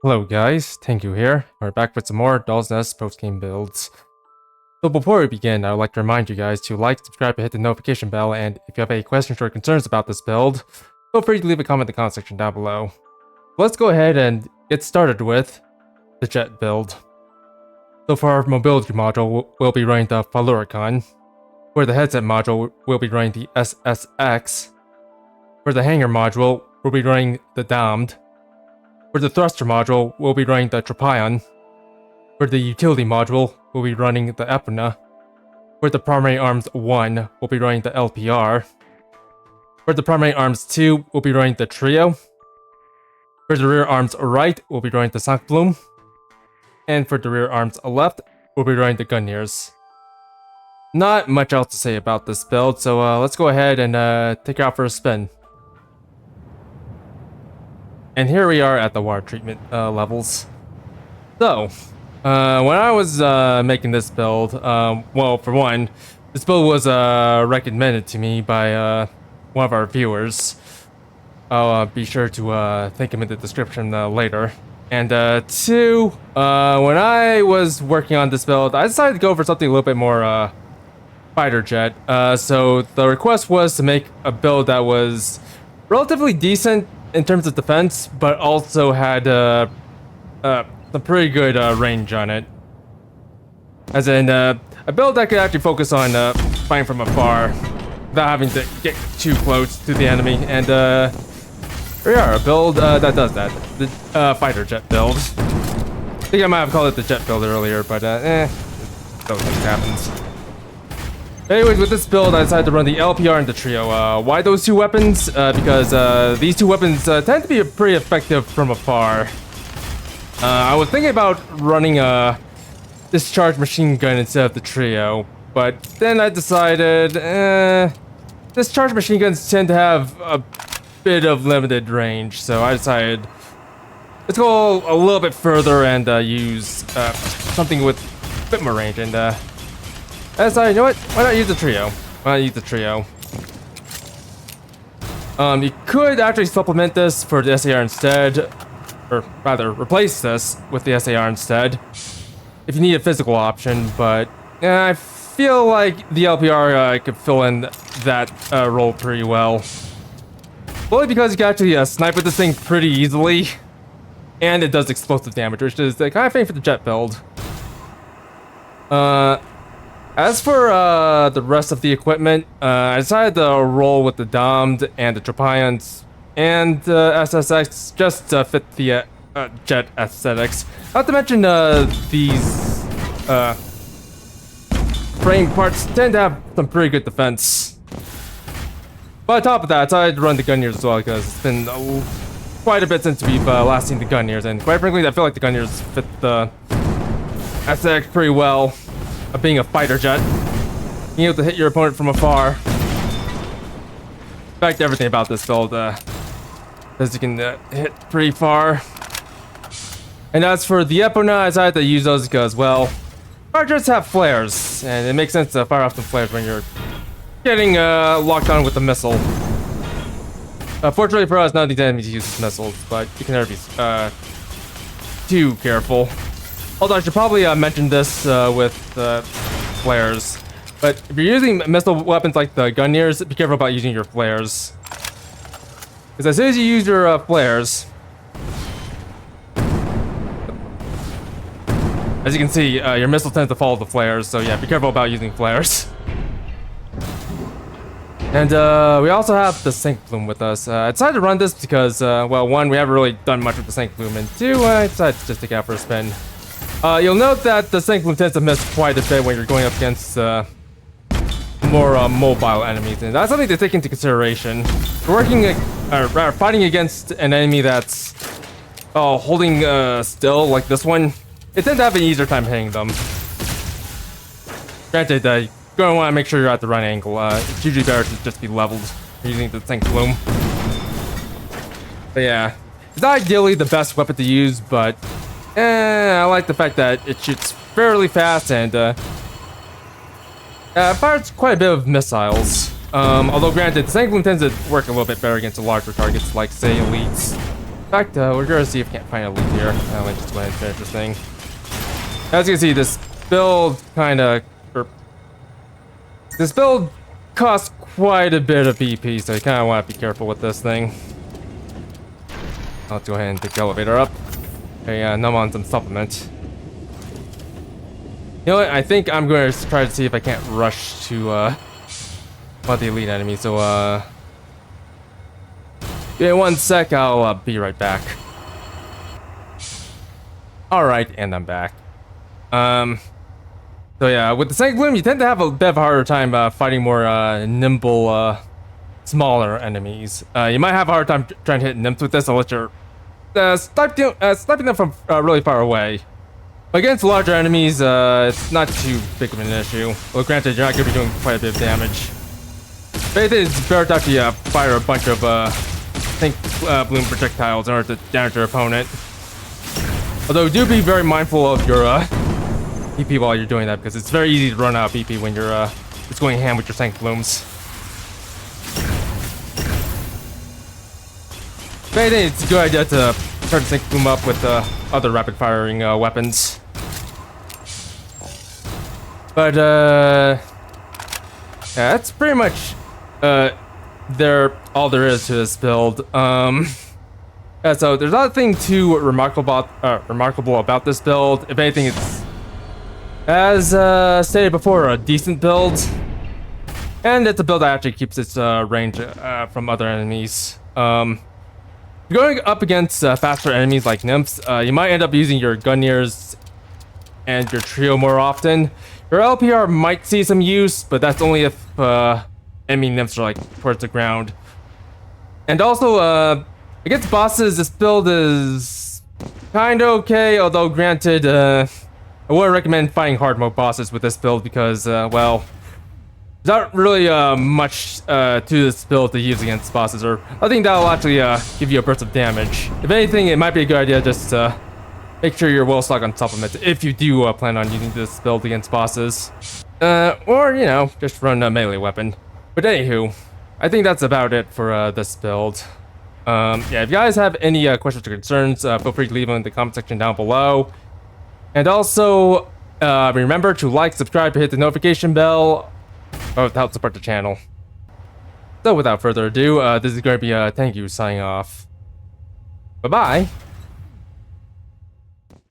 Hello guys, Tengu here. We're back with some more Doll's Nest post-game builds. So before we begin, I would like to remind you guys to like, subscribe, and hit the notification bell, and if you have any questions or concerns about this build, feel free to leave a comment in the comment section down below. Let's go ahead and get started with the jet build. So for our mobility module, we'll be running the Faluricon. For the headset module, we'll be running the SSX. For the hangar module, we'll be running the Damned. For the thruster module, we'll be running the Tropion. For the utility module, we'll be running the Epona. For the primary arms 1, we'll be running the LPR. For the primary arms 2, we'll be running the Trio. For the rear arms right, we'll be running the Sankbloom. And for the rear arms left, we'll be running the Gunniers. Not much else to say about this build, so let's go ahead and take it out for a spin. And here we are at the water treatment levels. So, when I was making this build, well, for one, this build was recommended to me by one of our viewers. I'll be sure to thank him in the description later. And two, when I was working on this build, I decided to go for something a little bit more fighter jet. So the request was to make a build that was relatively decent in terms of defense, but also had some pretty good range on it. As in, a build that could actually focus on fighting from afar without having to get too close to the enemy. And here we are, a build that does that. The fighter jet build. I think I might have called it the jet build earlier, but those things happens. Anyways, with this build, I decided to run the LPR and the Trio. Why those two weapons? Because these two weapons tend to be pretty effective from afar. I was thinking about running a discharge machine gun instead of the Trio, but then I decided, discharge machine guns tend to have a bit of limited range, so I decided let's go a little bit further and use something with a bit more range. And I decided, you know what? Why not use the Trio? Why not use the Trio? You could actually supplement this for the SAR instead, or rather, replace this with the SAR instead, if you need a physical option. But I feel like the LPR could fill in that role pretty well. Only because you can actually snipe with this thing pretty easily, and it does explosive damage, which is the kind of thing for the jet build. As for the rest of the equipment, I decided to roll with the Damned and the Tropions and SSX just to fit the jet aesthetics. Not to mention these frame parts tend to have some pretty good defense. But on top of that, I decided to run the Gunniers as well because it's been quite a bit since we've last seen the Gunniers, and quite frankly, I feel like the Gunniers fit the aesthetics pretty well. Of being a fighter jet, being able to hit your opponent from afar. In fact, everything about this build, because you can hit pretty far. And as for the Epona, I decided to use those because, well, fire jets have flares, and it makes sense to fire off some flares when you're getting locked on with a missile. Fortunately for us, none of these enemies use missiles, but you can never be too careful. Although I should probably mention this with flares. But if you're using missile weapons like the Gunniers, be careful about using your flares. Because as soon as you use your flares, as you can see, your missile tends to follow the flares. So yeah, be careful about using flares. And we also have the Sankbloom with us. I decided to run this because, well, one, we haven't really done much with the Sankbloom, and two, I decided to just take it out for a spin. You'll note that the Sankbloom tends to miss quite a bit when you're going up against more mobile enemies, and that's something to take into consideration. We're fighting against an enemy that's holding still, like this one. It tends to have an easier time hitting them. Granted, you're going to want to make sure you're at the right angle. It's usually better to just be leveled using the Sankbloom. But yeah, it's not ideally the best weapon to use, but I like the fact that it shoots fairly fast and fires quite a bit of missiles. Although granted, the Sankbloom tends to work a little bit better against the larger targets like, say, elites. In fact, we're gonna see if we can't find a loot here. Let's just go ahead and finish this thing. As you can see, this build this build costs quite a bit of BP, so you kind of want to be careful with this thing. Let's go ahead and take the elevator up. Okay, I'm on some supplement. You know what? I think I'm going to try to see if I can't rush to one of the elite enemies. So, give me 1 sec. I'll be right back. All right, and I'm back. So yeah, with the Sank Bloom, you tend to have a bit of a harder time fighting more nimble, smaller enemies. You might have a hard time trying to hit nymphs with this unless you're sniping them from really far away. Against larger enemies, it's not too big of an issue. Well, granted, you're not going to be doing quite a bit of damage. But it's better to actually fire a bunch of Sank Bloom projectiles in order to damage your opponent. Although, do be very mindful of your BP while you're doing that, because it's very easy to run out of BP when you're just going ham with your Sank Blooms. But I think it's a good idea to start to Sank Bloom up with other rapid firing weapons. But yeah, that's pretty much all there is to this build. Yeah, so there's nothing too remarkable about this build. If anything, it's, as stated before, a decent build, and it's a build that actually keeps its range from other enemies. Going up against faster enemies like nymphs, you might end up using your Gunners and your trio more often. Your LPR might see some use, but that's only if enemy nymphs are like towards the ground. And also, against bosses, this build is kind of okay, although granted, I wouldn't recommend fighting hard mode bosses with this build because, well, there's not really much to this build to use against bosses, or I think that'll actually give you a burst of damage. If anything, it might be a good idea just to make sure you're well stocked on supplements if you do plan on using this build against bosses. Or, you know, just run a melee weapon. But anywho, I think that's about it for this build. Yeah, if you guys have any questions or concerns, feel free to leave them in the comment section down below. And also, remember to like, subscribe, and hit the notification bell to help support the channel. So without further ado, this is going to be Thank You signing off. Bye-bye.